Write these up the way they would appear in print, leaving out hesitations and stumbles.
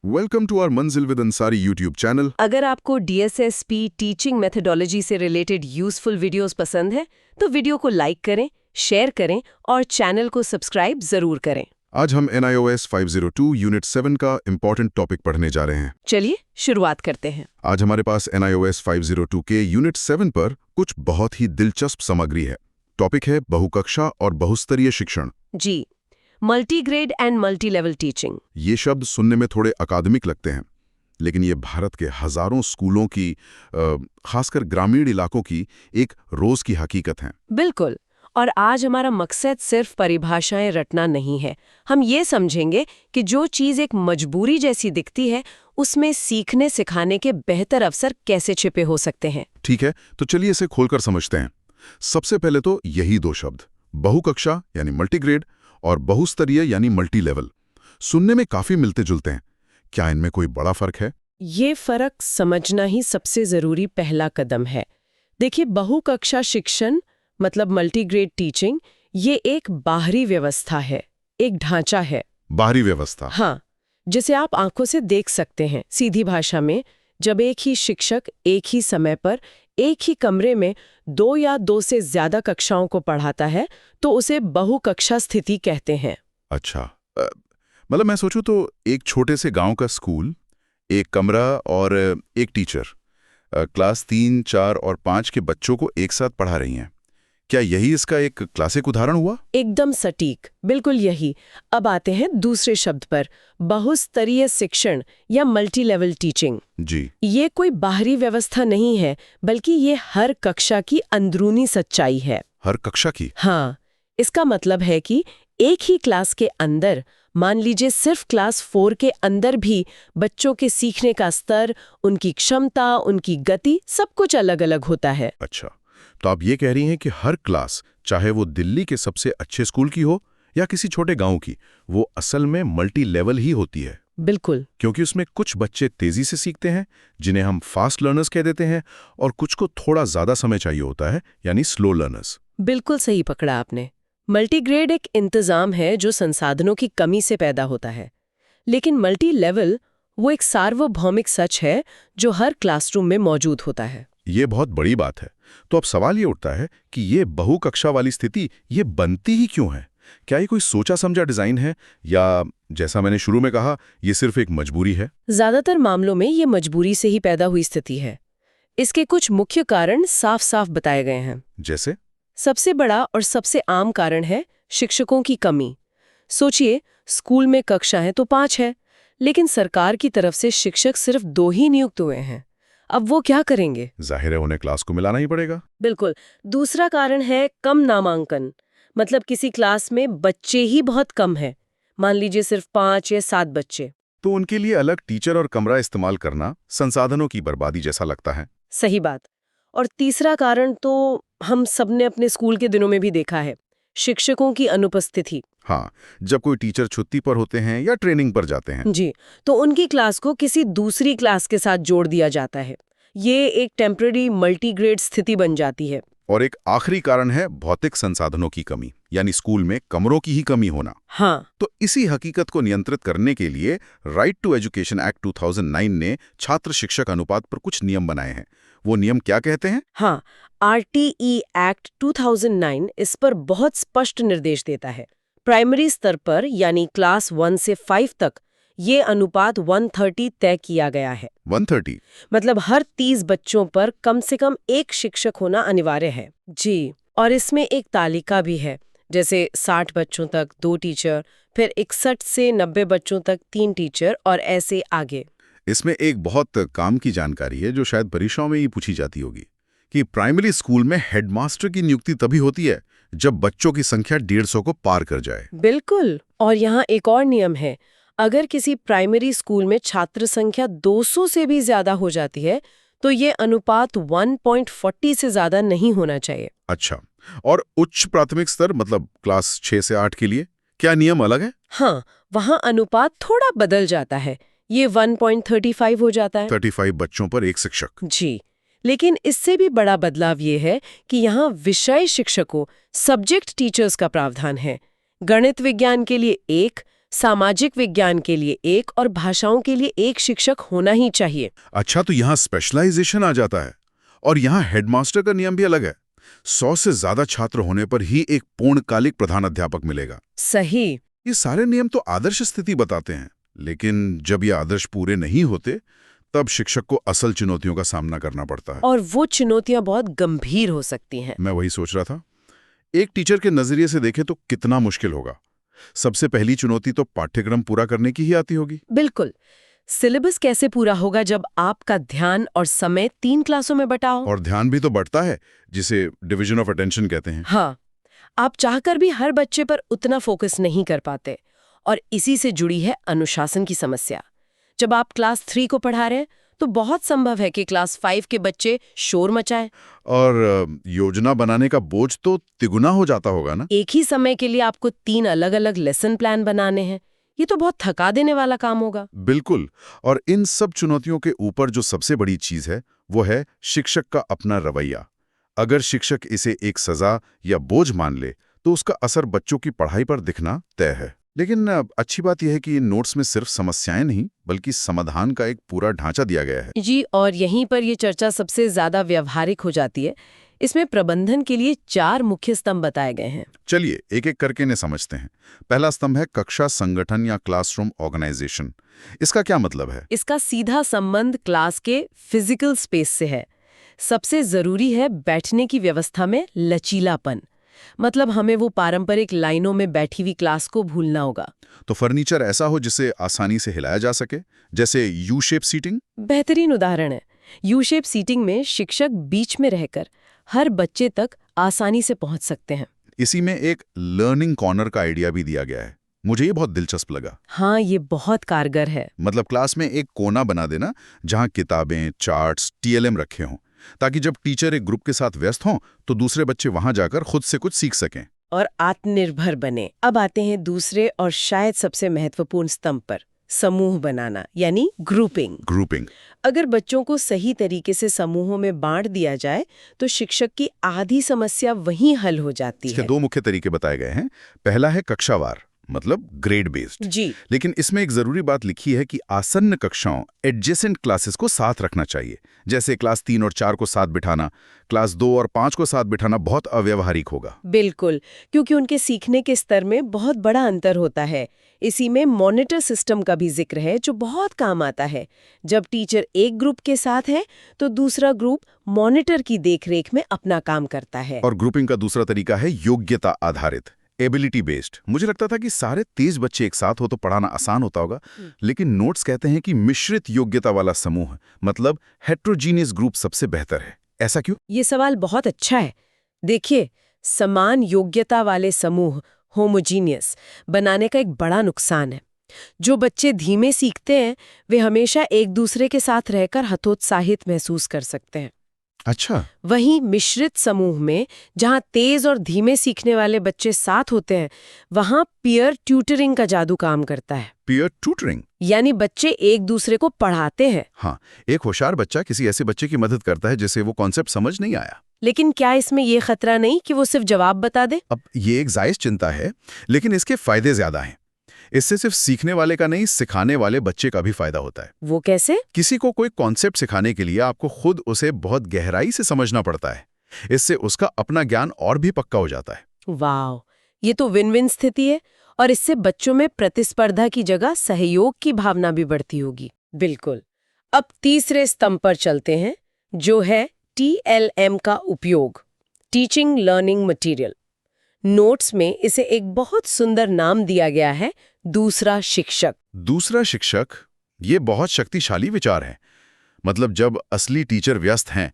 Welcome to our मंजिल with Ansari YouTube channel. अगर आपको DSSP टीचिंग मेथोडोलॉजी से रिलेटेड यूजफुल वीडियोस पसंद है तो वीडियो को लाइक करें, शेयर करें और चैनल को सब्सक्राइब जरूर करें। आज हम NIOS 502 यूनिट 7 का इम्पोर्टेंट टॉपिक पढ़ने जा रहे हैं। चलिए शुरुआत करते हैं। आज हमारे पास NIOS 502 के यूनिट 7 पर कुछ बहुत ही दिलचस्प सामग्री है। टॉपिक है बहुकक्षा और बहुस्तरीय शिक्षण। जी, multigrade and multi level teaching. ये शब्द सुनने में थोड़े अकादमिक लगते हैं, लेकिन ये भारत के हजारों स्कूलों की खासकर ग्रामीण इलाकों की एक रोज की हकीकत है। बिल्कुल। और आज हमारा मकसद सिर्फ परिभाषाएं रटना नहीं है। हम ये समझेंगे कि जो चीज़ एक मजबूरी जैसी दिखती है उसमें सीखने सिखाने के बेहतर अवसर कैसे छिपे हो सकते हैं। ठीक है, तो चलिए इसे खोलकर समझते हैं। सबसे पहले तो यही दो शब्द, बहुकक्षा यानी मल्टीग्रेड और बहुस्तरीय यानी मल्टी लेवल, सुनने में काफी मिलते जुलते हैं। क्या इनमें कोई बड़ा फर्क है? ये फर्क समझना ही सबसे जरूरी पहला कदम है। देखिए, बहुकक्षा शिक्षण मतलब मल्टीग्रेड टीचिंग, ये एक बाहरी व्यवस्था है, एक ढांचा है। बाहरी व्यवस्था? हाँ, जिसे आप आंखों से देख सकते हैं। सीधी भाषा में, जब एक ही शिक्षक एक ही समय पर एक ही कमरे में 2 या 2 से ज्यादा कक्षाओं को पढ़ाता है तो उसे बहुकक्षा स्थिति कहते हैं। अच्छा, मतलब मैं सोचूं तो एक छोटे से गांव का स्कूल, एक कमरा और एक टीचर क्लास 3, 4 और 5 के बच्चों को एक साथ पढ़ा रही हैं। क्या यही इसका एक क्लासिक उदाहरण हुआ? एकदम सटीक, बिल्कुल यही। अब आते हैं दूसरे शब्द पर, बहुस्तरीय शिक्षण या मल्टी लेवल टीचिंग। जी। ये कोई बाहरी व्यवस्था नहीं है, बल्कि ये हर कक्षा की अंदरूनी सच्चाई है। हर कक्षा की? हाँ, इसका मतलब है कि एक ही क्लास के अंदर, मान लीजिए सिर्फ क्लास 4 के अंदर भी बच्चों के सीखने का स्तर, उनकी क्षमता, उनकी गति, सब कुछ अलग अलग होता है। अच्छा, तो आप ये कह रही हैं कि हर क्लास, चाहे वो दिल्ली के सबसे अच्छे स्कूल की हो या किसी छोटे गांव की, वो असल में मल्टी लेवल ही होती है। बिल्कुल। क्योंकि उसमें कुछ बच्चे तेजी से सीखते हैं, जिन्हें हम फास्ट लर्नर्स कह देते हैं, और कुछ को थोड़ा ज्यादा समय चाहिए होता है, यानी स्लो लर्नर्स। बिल्कुल सही पकड़ा आपने। मल्टीग्रेड एक इंतजाम है जो संसाधनों की कमी से पैदा होता है, लेकिन मल्टी लेवल वो एक सार्वभौमिक सच है जो हर क्लासरूम में मौजूद होता है। ये बहुत बड़ी बात है। तो अब सवाल ये उठता है कि ये बहुकक्षा वाली स्थिति ये बनती ही क्यों है? क्या ये कोई सोचा समझा डिजाइन है, या जैसा मैंने शुरू में कहा, ये सिर्फ एक मजबूरी है? ज्यादातर मामलों में ये मजबूरी से ही पैदा हुई स्थिति है। इसके कुछ मुख्य कारण साफ साफ बताए गए हैं। जैसे? सबसे बड़ा और सबसे आम कारण है शिक्षकों की कमी। सोचिए, स्कूल में कक्षाएं तो 5 है, लेकिन सरकार की तरफ से शिक्षक सिर्फ 2 ही नियुक्त हुए हैं। अब वो क्या करेंगे? जाहिर है उन्हें क्लास को मिलाना ही पड़ेगा। बिल्कुल। दूसरा कारण है कम नामांकन, मतलब किसी क्लास में बच्चे ही बहुत कम है, मान लीजिए सिर्फ 5 या 7 बच्चे। तो उनके लिए अलग टीचर और कमरा इस्तेमाल करना संसाधनों की बर्बादी जैसा लगता है। सही बात। और तीसरा कारण तो हम सबने अपने स्कूल के दिनों में भी देखा है, शिक्षकों की अनुपस्थिति। हाँ, जब कोई टीचर छुट्टी पर होते हैं या ट्रेनिंग पर जाते हैं जी, तो उनकी क्लास को किसी दूसरी क्लास के साथ जोड़ दिया जाता है। ये एक टेम्पररी मल्टीग्रेड स्थिति बन जाती है। और एक आखिरी कारण है भौतिक संसाधनों की कमी, यानी स्कूल में कमरों की ही कमी होना। हाँ। तो इसी हकीकत को नियंत्रित करने के लिए राइट टू एजुकेशन एक्ट 2009 ने छात्र शिक्षक अनुपात पर कुछ नियम बनाए हैं। वो नियम क्या कहते हैं? हाँ, RTE एक्ट 2009 इस पर बहुत स्पष्ट निर्देश देता है। प्राइमरी स्तर पर, यानी क्लास 1 से 5 तक, ये अनुपात 130 तय किया गया है। 130? मतलब हर 30 बच्चों पर कम से कम एक शिक्षक होना अनिवार्य है। जी, और इसमें एक तालिका भी है, जैसे 60 बच्चों तक 2 टीचर, फिर 61 से 90 बच्चों तक 3 टीचर, और ऐसे आगे। इसमें एक बहुत काम की जानकारी है जो शायद परीक्षाओं में ही पूछी जाती होगी, कि प्राइमरी स्कूल में हेडमास्टर की नियुक्ति तभी होती है जब बच्चों की संख्या 150 को पार कर जाए। बिल्कुल। और यहाँ एक और नियम है, अगर किसी प्राइमरी स्कूल में छात्र संख्या 200 से भी ज्यादा हो जाती है तो ये अनुपात 1.40 से ज्यादा नहीं होना चाहिए। अच्छा, और उच्च प्राथमिक स्तर मतलब क्लास 6 से 8 के लिए क्या नियम अलग है? हाँ, वहाँ अनुपात थोड़ा बदल जाता है, ये 1.35 हो जाता है। 35 बच्चों पर एक शिक्षक। जी, लेकिन इससे भी बड़ा बदलाव ये है कि यहाँ विषय शिक्षकों, सब्जेक्ट टीचर्स का प्रावधान है। गणित विज्ञान के लिए 1, सामाजिक विज्ञान के लिए एक और भाषाओं के लिए एक शिक्षक होना ही चाहिए। अच्छा, तो यहाँ स्पेशलाइजेशन आ जाता है। और यहाँ हेडमास्टर का नियम भी अलग है। 100 से ज्यादा छात्र होने पर ही एक पूर्णकालिक प्रधानाध्यापक मिलेगा। सही। ये सारे नियम तो आदर्श स्थिति बताते हैं, लेकिन जब ये आदर्श पूरे नहीं होते तब शिक्षक को असल चुनौतियों का सामना करना पड़ता है। और वो चुनौतियां बहुत गंभीर हो सकती हैं। मैं वही सोच रहा था। एक टीचर के नजरिए से देखें तो कितना मुश्किल होगा। सबसे पहली चुनौती तो पाठ्यक्रम पूरा करने की ही आती होगी। बिल्कुल। सिलेबस कैसे पूरा होगा जब आपका ध्यान और समय 3 क्लासों में बटा हो? और ध्यान भी तो बढ़ता है, जिसे डिवीजन ऑफ अटेंशन कहते हैं। हाँ, आप चाहकर भी हर बच्चे पर उतना फोकस नहीं कर पाते। और इसी से जुड़ी है अनुशासन की समस्या। जब आप क्लास 3 को पढ़ा रहे हैं तो बहुत संभव है कि क्लास 5 के बच्चे शोर मचाएं। और योजना बनाने का बोझ तो तिगुना हो जाता होगा ना। एक ही समय के लिए आपको 3 अलग-अलग लेसन प्लान बनाने हैं। ये तो बहुत थका देने वाला काम होगा। बिल्कुल। और इन सब चुनौतियों के ऊपर जो सबसे बड़ी चीज है वो है शिक्षक का अपना रवैया। अगर शिक्षक इसे एक सजा या बोझ मान ले तो उसका असर बच्चों की पढ़ाई पर दिखना तय है। लेकिन अच्छी बात यह है कि इन नोट्स में सिर्फ समस्याएं नहीं बल्कि समाधान का एक पूरा ढांचा दिया गया है। जी, और यहीं पर ये चर्चा सबसे ज्यादा व्यावहारिक हो जाती है। इसमें प्रबंधन के लिए 4 मुख्य स्तंभ बताए गए हैं। चलिए एक एक करके इन्हें समझते हैं। पहला स्तंभ है कक्षा संगठन या क्लासरूम ऑर्गेनाइजेशन। इसका क्या मतलब है? इसका सीधा संबंध क्लास के फिजिकल स्पेस से है। सबसे जरूरी है बैठने की व्यवस्था में लचीलापन। मतलब हमें वो पारंपरिक लाइनों में बैठी हुई क्लास को भूलना होगा। तो फर्नीचर ऐसा हो जिसे आसानी से हिलाया जा सके, जैसे यू शेप सीटिंग। बेहतरीन उदाहरण है। यू शेप सीटिंग में शिक्षक बीच में रहकर हर बच्चे तक आसानी से पहुंच सकते हैं। इसी में एक लर्निंग कॉर्नर का आइडिया भी दिया गया है। मुझे ये बहुत दिलचस्प लगा। हाँ, ये बहुत कारगर है। मतलब क्लास में एक कोना बना देना जहां किताबें, चार्ट्स, टीएलएम रखे हों, ताकि जब टीचर एक ग्रुप के साथ व्यस्त हों तो दूसरे बच्चे वहां जाकर खुद से कुछ सीख सकें और आत्मनिर्भर बने। अब आते हैं दूसरे और शायद सबसे महत्वपूर्ण स्तंभ पर, समूह बनाना यानी ग्रुपिंग। अगर बच्चों को सही तरीके से समूहों में बांट दिया जाए तो शिक्षक की आधी समस्या वहीं हल हो जाती इसके है। 2 मुख्य तरीके बताए गए हैं। पहला है कक्षावार, मतलब ग्रेड बेस्ड। जी। लेकिन इसमें एक जरूरी बात लिखी है कि आसन्न कक्षाओं, एडजेसेंट क्लासेस को साथ रखना चाहिए। जैसे क्लास 3 और 4 को साथ बिठाना, क्लास 2 और 5 को साथ बिठाना बहुत अव्यावहारिक होगा। बिल्कुल, क्योंकि उनके सीखने के स्तर में बहुत बड़ा अंतर होता है। इसी में मॉनिटर सिस्टम का भी जिक्र है जो बहुत काम आता है। जब टीचर एक ग्रुप के साथ है तो दूसरा ग्रुप मॉनिटर की देखरेख में अपना काम करता है। और ग्रुपिंग का दूसरा तरीका है योग्यता आधारित, एबिलिटी बेस्ड। मुझे लगता था कि सारे तेज बच्चे एक साथ हो तो पढ़ाना आसान होता होगा, लेकिन नोट्स कहते हैं कि मिश्रित योग्यता वाला समूह, मतलब हेट्रोजीनियस ग्रुप सबसे बेहतर है। ऐसा क्यों? ये सवाल बहुत अच्छा है। देखिए, समान योग्यता वाले समूह, होमोजीनियस, बनाने का एक बड़ा नुकसान है। जो बच्चे धीमे सीखते हैं वे हमेशा एक दूसरे के साथ रहकर हतोत्साहित महसूस कर सकते हैं। अच्छा। वहीं मिश्रित समूह में जहां तेज और धीमे सीखने वाले बच्चे साथ होते हैं वहां पीयर ट्यूटरिंग का जादू काम करता है। पीयर ट्यूटरिंग यानी बच्चे एक दूसरे को पढ़ाते हैं। हाँ, एक होशियार बच्चा किसी ऐसे बच्चे की मदद करता है जिसे वो कॉन्सेप्ट समझ नहीं आया। लेकिन क्या इसमें ये खतरा नहीं कि वो सिर्फ जवाब बता दे? अब ये एक जायज चिंता है, लेकिन इसके फायदे ज्यादा हैं। इससे सिर्फ सीखने वाले का नहीं, सिखाने वाले बच्चे का भी फायदा होता है। वो कैसे? किसी को कोई कॉन्सेप्ट सिखाने के लिए आपको खुद उसे बहुत गहराई से समझना पड़ता है। इससे उसका अपना ज्ञान और भी पक्का हो जाता है। वाह, ये तो विन विन स्थिति है। और इससे बच्चों में प्रतिस्पर्धा की जगह सहयोग की भावना भी बढ़ती होगी। बिल्कुल। अब तीसरे स्तंभ पर चलते हैं, जो है TLM का उपयोग, टीचिंग लर्निंग मटेरियल। नोट्स में इसे एक बहुत सुंदर नाम दिया गया है, दूसरा शिक्षक। दूसरा शिक्षक, ये बहुत शक्तिशाली विचार है। मतलब जब असली टीचर व्यस्त हैं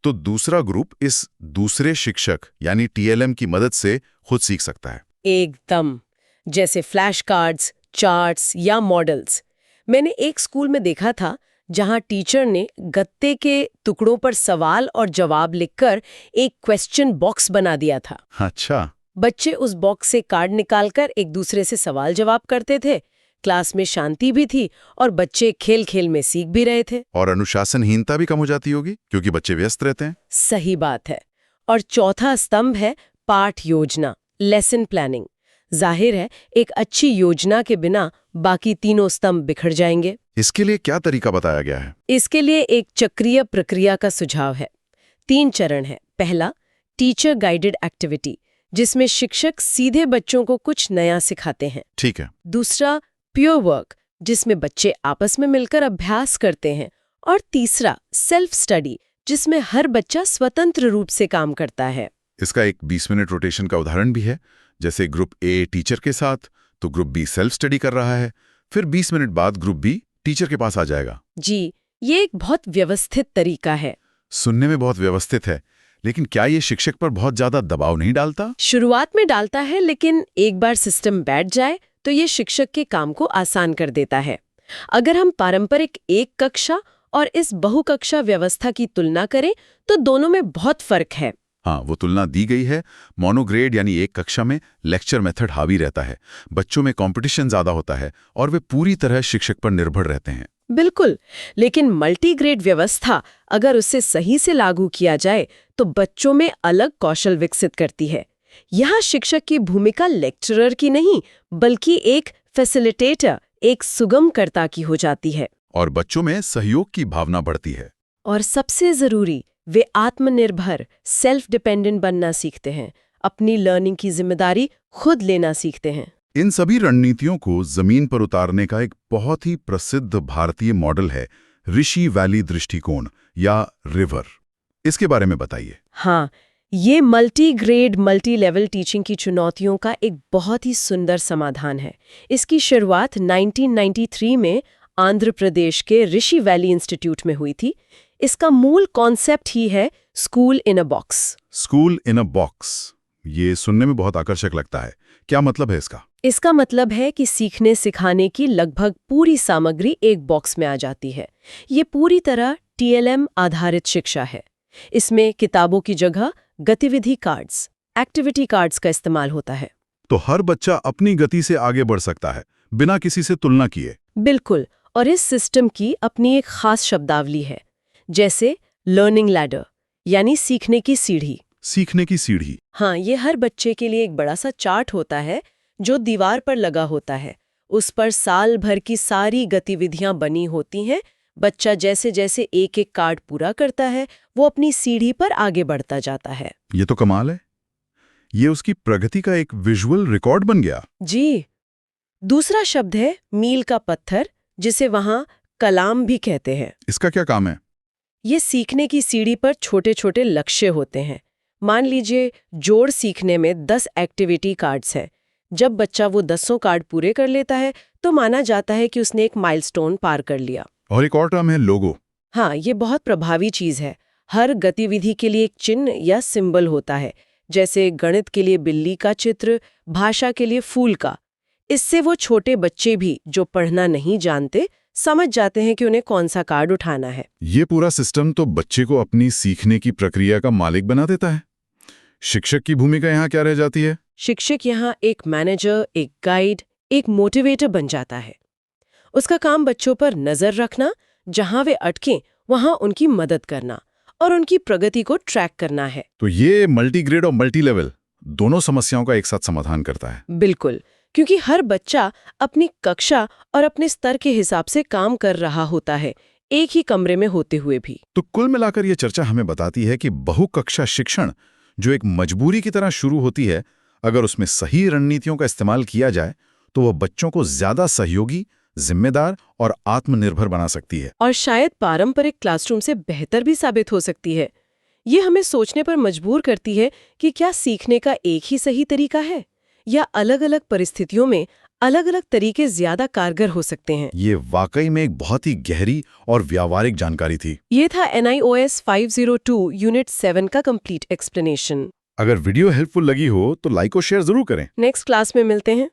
तो दूसरा ग्रुप इस दूसरे शिक्षक यानी TLM की मदद से खुद सीख सकता है। एकदम, जैसे फ्लैश कार्ड्स, चार्ट्स या मॉडल्स। मैंने एक स्कूल में देखा था जहां टीचर ने गत्ते के टुकड़ों पर सवाल और जवाब लिखकर एक क्वेश्चन बॉक्स बना दिया था। अच्छा। बच्चे उस बॉक्स से कार्ड निकालकर एक दूसरे से सवाल जवाब करते थे। क्लास में शांति भी थी और बच्चे खेल खेल में सीख भी रहे थे। और अनुशासनहीनता भी कम हो जाती होगी क्योंकि बच्चे व्यस्त रहते हैं। सही बात है। और चौथा स्तंभ है पाठ योजना, लेसन प्लानिंग। जाहिर है एक अच्छी योजना के बिना बाकी तीनों स्तंभ बिखर जाएंगे। इसके लिए क्या तरीका बताया गया है? इसके लिए एक चक्रीय प्रक्रिया का सुझाव है। 3 चरण है। पहला, टीचर गाइडेड एक्टिविटी, जिसमें शिक्षक सीधे बच्चों को कुछ नया सिखाते हैं। ठीक है। दूसरा, प्योर वर्क, जिसमें बच्चे आपस में मिलकर अभ्यास करते हैं। और तीसरा, सेल्फ स्टडी, जिसमें हर बच्चा स्वतंत्र रूप से काम करता है। इसका एक 20 मिनट रोटेशन का उदाहरण भी है, जैसे ग्रुप ए टीचर के साथ तो ग्रुप बी सेल्फ स्टडी कर रहा है, फिर 20 मिनट बाद ग्रुप बी टीचर के पास आ जाएगा। जी, ये एक बहुत व्यवस्थित तरीका है। सुनने में बहुत व्यवस्थित है, लेकिन क्या ये शिक्षक पर बहुत ज्यादा दबाव नहीं डालता? शुरुआत में डालता है, लेकिन एक बार सिस्टम बैठ जाए तो ये शिक्षक के काम को आसान कर देता है। अगर हम पारंपरिक एक कक्षा और इस बहुकक्षा व्यवस्था की तुलना करें तो दोनों में बहुत फर्क है। हाँ, वो तुलना दी गई है। मोनोग्रेड यानी एक कक्षा में लेक्चर मेथड हावी रहता है, बच्चों में कंपटीशन ज्यादा होता है और वे पूरी तरह शिक्षक पर निर्भर रहते हैं। बिल्कुल, लेकिन मल्टीग्रेड व्यवस्था अगर उसे सही से लागू किया जाए तो बच्चों में अलग कौशल विकसित करती है। यहाँ शिक्षक की भूमिका लेक्चरर की नहीं, बल्कि एक फैसिलिटेटर, एक सुगमकर्ता की हो जाती है। और बच्चों में सहयोग की भावना बढ़ती है। और सबसे जरूरी, वे आत्मनिर्भर, सेल्फ डिपेंडेंट बनना सीखते हैं, अपनी लर्निंग की जिम्मेदारी खुद लेना सीखते हैं। इन सभी रणनीतियों को जमीन पर उतारने का एक बहुत ही प्रसिद्ध भारतीय मॉडल है ऋषि वैली दृष्टिकोण या रिवर। इसके बारे में बताइए। हाँ, ये multi grade multi level teaching की चुनौतियों का एक बहुत ही सुंदर समाधान है। इसकी शुरुआत 1993 में आंध्र प्रदेश के ऋषि वैली इंस्टीट्यूट में हुई थी। इसका मूल कॉन्सेप्ट ही है स्कूल इन अ बॉक्स। स्कूल इन अ बॉक्स, ये सुनने में बहुत आकर्षक लगता है। क्या मतलब है इसका? इसका मतलब है कि सीखने सिखाने की लगभग पूरी सामग्री एक बॉक्स में आ जाती है। ये पूरी तरह TLM आधारित शिक्षा है। इसमें किताबों की जगह गतिविधि कार्ड्स, एक्टिविटी कार्ड्स का इस्तेमाल होता है। तो हर बच्चा अपनी गति से आगे बढ़ सकता है, बिना किसी से तुलना किए। बिल्कुल, और इस सिस्टम की अपनी एक खास शब्दावली है, जैसे लर्निंग लैडर यानी सीखने की सीढ़ी। सीखने की सीढ़ी। हाँ, ये हर बच्चे के लिए एक बड़ा सा चार्ट होता है जो दीवार पर लगा होता है। उस पर साल भर की सारी गतिविधियां बनी होती हैं। बच्चा जैसे जैसे एक एक कार्ड पूरा करता है, वो अपनी सीढ़ी पर आगे बढ़ता जाता है। ये तो कमाल है। ये उसकी प्रगति का एक विजुअल रिकॉर्ड बन गया। जी। दूसरा शब्द है मील का पत्थर, जिसे वहां कलाम भी कहते हैं। इसका क्या काम है? ये सीखने की सीढ़ी पर छोटे छोटे लक्ष्य होते हैं। मान लीजिए जोड़ सीखने में 10 एक्टिविटी कार्ड्स हैं। जब बच्चा वो 10 कार्ड पूरे कर लेता है तो माना जाता है कि उसने एक माइलस्टोन पार कर लिया। और एक और टर्म है लोगो। हाँ, ये बहुत प्रभावी चीज है। हर गतिविधि के लिए एक चिन्ह या सिंबल होता है, जैसे गणित के लिए बिल्ली का चित्र, भाषा के लिए फूल का। इससे वो छोटे बच्चे भी जो पढ़ना नहीं जानते समझ जाते हैं कि उन्हें कौन सा कार्ड उठाना है। ये पूरा सिस्टम तो बच्चे को अपनी सीखने की प्रक्रिया का मालिक बना देता है। शिक्षक की भूमिका यहाँ क्या रह जाती है? शिक्षक यहाँ एक मैनेजर, एक गाइड, एक मोटिवेटर बन जाता है। उसका काम बच्चों पर नजर रखना, जहां वे अटकें वहां उनकी मदद करना और उनकी प्रगति को ट्रैक करना है। तो ये मल्टीग्रेड और मल्टी लेवल दोनों समस्याओं का एक साथ समाधान करता है। बिल्कुल, क्योंकि हर बच्चा अपनी कक्षा और अपने स्तर के हिसाब से काम कर रहा होता है, एक ही कमरे में होते हुए भी। तो कुल मिलाकर ये चर्चा हमें बताती है कि बहुकक्षा शिक्षण जो एक मजबूरी की तरह शुरू होती है, अगर उसमें सही रणनीतियों का इस्तेमाल किया जाए तो वह बच्चों को ज्यादा सहयोगी, जिम्मेदार और आत्मनिर्भर बना सकती है। और शायद पारंपरिक क्लासरूम से बेहतर भी साबित हो सकती है। ये हमें सोचने पर मजबूर करती है कि क्या सीखने का एक ही सही तरीका है या अलग-अलग परिस्थितियों में अलग-अलग तरीके ज्यादा कारगर हो सकते हैं। ये वाकई में एक बहुत ही गहरी और व्यावहारिक जानकारी थी। ये था NIOS 502 यूनिट 7 का कंप्लीट एक्सप्लेनेशन। अगर वीडियो हेल्पफुल लगी हो तो लाइक और शेयर जरूर करें। नेक्स्ट क्लास में मिलते हैं।